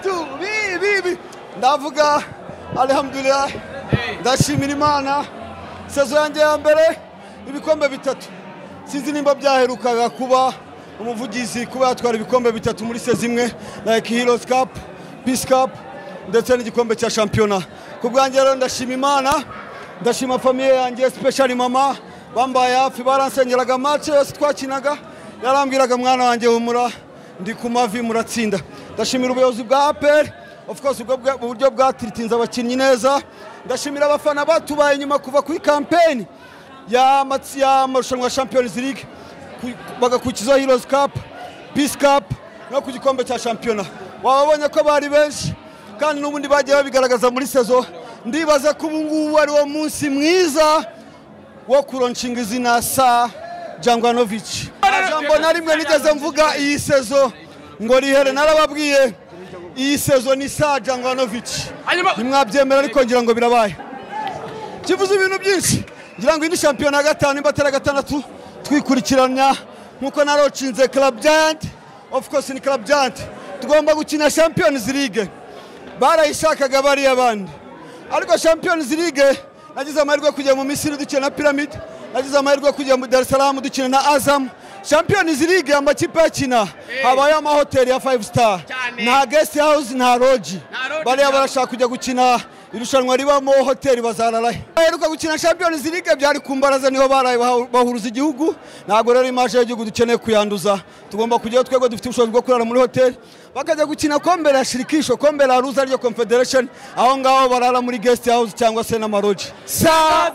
bitatu bibi ndavuga alhamdulillah ndashimira Imana sezo yanjye ya mbere ibikombe bitatu sinzi nimba byaherukaga kuba umuvugizi kuba yatwara ibikombe bitatu muri sezo imwe like Heroes Cup, Peace Cup ndetse n'igikombe cya championnat. Kubwanjye rero ndashima Imana, ndashima famille yanjye especially mama bambaye hafi baransengeraga match yose twakinaga, yarambwiraga mwana wanjye humura ndi ku mavi muratsinda. Ndashimira ubuyobozi bwa APR of course ubwo buryo bwatiritinza abakinnyi neza. Ndashimira abafana batubaye nyuma kuva kuri campaign ya marushanwa Champions League bagakukiza Heroes Cup, Peace Cup no ku gikombe cya championnat. Wababonye ko bari benshi kandi n'ubundi bagiye babigaragaza muri sezo. Ndibaza ko ubungubu ari wo munsi mwiza wo kuronshinga izina Sa Jangwanovic. Jambo na rimwe nigeze mvuga iyi sezo ngo rihere, narababwiye iyi sezo ni Sa Jangwanovic. Nimwabyemera ariko ngira ngo birabaye. Kivuze ibintu byinshi. Ngira ngo indi championnat gatanu imbatera gatandatu twikurikiranya nkuko narocinze Club Giant. Of course ni Club Giant. Tugomba gukina Champions League. Barayishakaga bari abandi. Ariko Champions League nagize amahirwe kujya mu Misiri dukina na Pyramid, nagize amahirwe kujya mu Dar es Salaam dukina na Azam. Champions League amakipe yakina habaye amahoteli ya 5 star, nta guest house nta lodge. Bari barashaka kujya gukina irushanwa ribamo hoteli bazararahe. Aheruka gukina Champions League byari kumbaraza niho baraye bahuruza igihugu. Ntabwo rero image y'igihugu dukeneye kuyanduza. Tugomba kujya twego dufite ubushobozi bwo kurara muri hoteli, bakajya gukina kombe la shirikisho, kombe la ruza ryo Confederation, aho ngaho barara muri guest house cyangwa se na maroji. Sa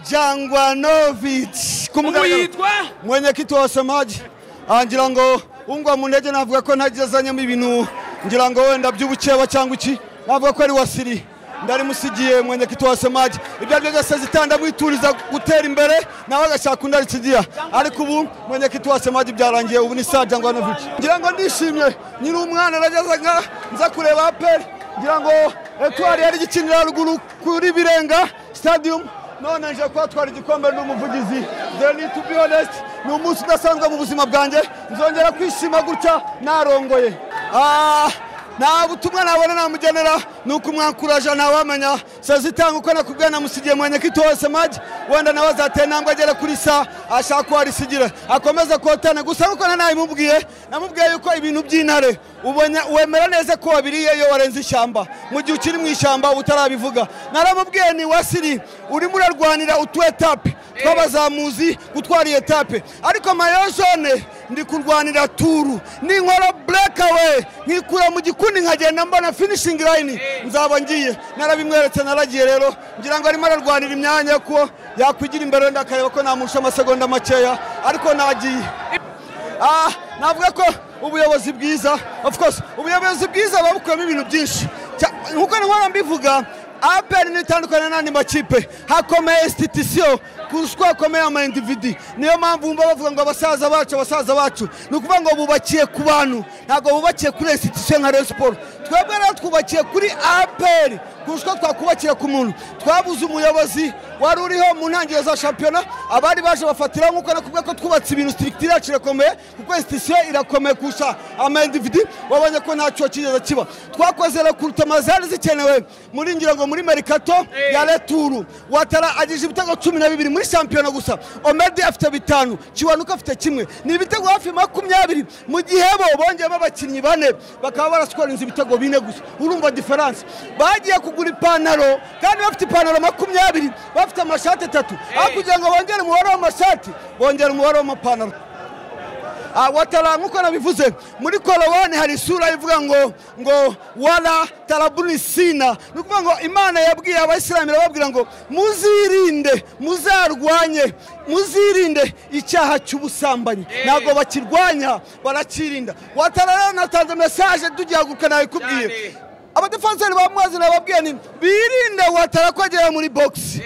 Jangwanovic kumuyitwa mwenyekiti wa Samaji. Ngira ngo ungwa mu ndege navuga ko ntagezanyemo ibintu, ngira ngo wenda by'ubukeba cyangwa iki, navuga ko ari wasiri ndari musigiye mwenyekiti wa Samaji. Ibyo byo byose zitanda mwituriza gutera imbere nawe agashaka undari kigiya, ariko ubu mwenyekiti wa Samaji byarangiye, ubu ni Sa Jangwanovic. Ngira ngo ndishimye nyiri umwana nagezaga nza kureba APR, ngira ngo Etoile yari gikinira ruguru kuri Birenga Stadium, none nje kwatwara igikombe n'umuvugizi. Then to be honest ni umunsi udasanzwe mu buzima bwanjye, nzongera kwishima gutya narongoye. Na butumwa nabona namugenera nuko umwankuraje nawamenya sazitanga uko nakubwiye namusigiye mwenyekiti wa Samaji, wenda nawe azatera nambwe agera kuri Sa ashaka ko arisigira akomeza kotana gusa nuko namubwiye yuko ibintu by'intare ubonye wemera neza ko wabiriye yo warenze ishyamba mu gihe ukiri mu ishyamba utarabivuga. Naramubwiye ni wasiri urimo urarwanira utu etape twabazamuzi gutwara etape, ariko mayojone ndi kurwanira turu ni nkora breakaway nkikura mu gikundi nkagenda mbona finishing line nzaba ngiye. Narabimweretse naragiye rero, ngira ngo arimo ararwanira imyanya ko yakwigira imbere ndakareba ko namusha amasegonda makeya, ariko nagiye. Navuga ko ubuyobozi bwiza, of course ubuyobozi bwiza babukuyemo ibintu byinshi nkuko nkora mbivuga. APR nitandukana n'andi makipe, hakomeye institution kurushwa hakomeye ama individu. Niyo mpamvu mba bavuga ngo abasaza bacu nukuvuga ngo bubakiye ku bantu, ntago bubakiye kuri institution nka Rayon Sport. Twebwe rero twubakiye kuri APR kurushwa twakubakira ku muntu. Twabuze umuyobozi wari uriho mu ntangiriro za championnat, abari baje bafatira nkuko nakubwiye ko twubatse ibintu structure yacu irakomeye kuko institution irakomeye kusha ama individu. Wabonye ko ntacyo kigeze kiba. Twakoze recruitment mazari zikenewe muri ngira ngo muri Mercato ya Returu. Watara agije ibitego 12 muri championnat gusa, Omedi afite 5, Kiwanuka afite 1, ni ibitego hafi 20 mu gihe bo bongeyemo abakinnyi bane bakaba baraskorinze ibitego 4 gusa. Urumva difference. Bagiye kugura ipantaro kandi bafite ipantaro 20, bafite amashati 3, kugira ngo bongere umubare w'amashati bongere umubare w'amapantaro. Watara nkuko nabivuze muri Korowani hari sura ivuga ngo wala tarabuni sina, nukuvuga ngo Imana yabwiye abayisilamu babwira ngo muzirinde icyaha cy'ubusambanyi, nago bakirwanya barakirinda. Watara rero natanze message tugihaguruka nawe kubwiye abadefenseri bamwazi nababwiye ni birinde Watara kwagera muri box,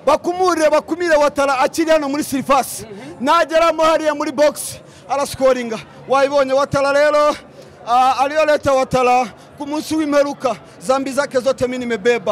bakumire Watara akiri hano muri surface, nageramo hariya muri box arascoringa. Wayibonye Watara rero aliyo leta Watara ku munsi w'imperuka zambi zake zote mini mebeba.